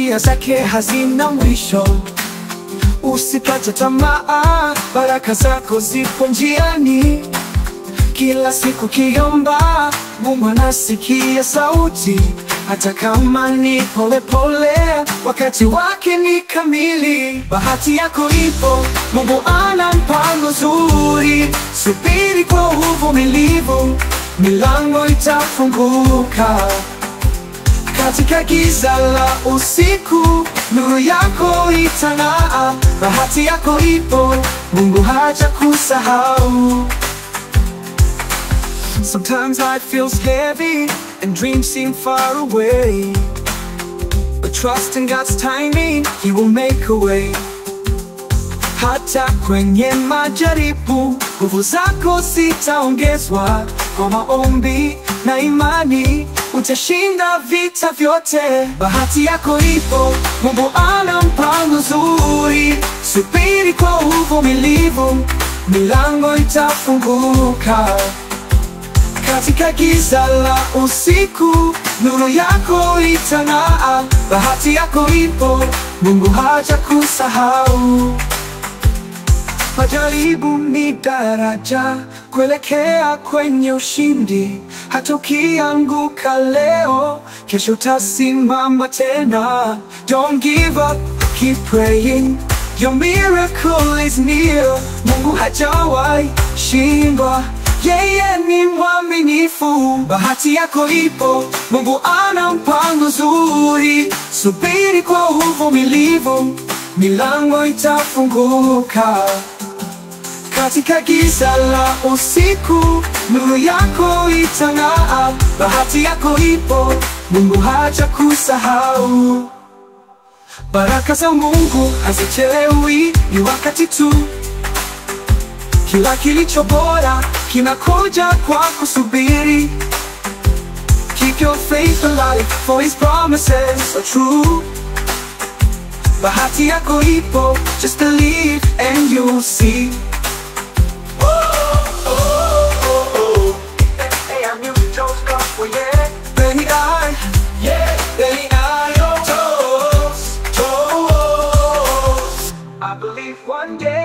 njia zake hazina mwisho. Usikate tamaa, baraka zako zipo njiani. Kila siku kiomba, Mungu anasikia sauti. Hata kama ni pole pole, wakati wake ni kamili. Bahati yako ipo, Mungu ana mpango zuri. Subiri kwa uvumilivu, milango itafunguka. Katika giza la usiku, nuru yako itang'aa. Bahati yako ipo, Mungu hajakusahau. Sometimes life feels heavy and dreams seem far away, but trust in God's timing, He will make a way. Hata kwenye majaribu, nguvu zako zitaongezwa. Kwa maombi na imani, utashinda vita vyote. Bahati yako ipo, Mungu ana mpango nzuri. Subiri kwa uvumilivu, milango itafunguka. Katika giza la usiku, nuru yako itang'aa. Bahati yako ipo, Mungu hajakusahau. Majaribu ni daraja kuelekea kwenye ushindi. Hata ukianguka leo, kesho utasimama tena. Don't give up, keep praying, your miracle is near. Mungu hajawahi shindwa, yeye ni mwaminifu. Bahati yako ipo, Mungu ana mpango nzuri. Subiri kwa uvumilivu, milango itafunguka. Katika giza la usiku, nuru yako itang'aa. Bahati yako ipo, Mungu hajakusahau. Baraka za Mungu hazichelewi, ni wakati tu. Kila kilicho bora kinakuja kwa kusubiri. Keep your faith alive, for His promises are true. Bahati yako ipo, just believe and you'll see. I believe one day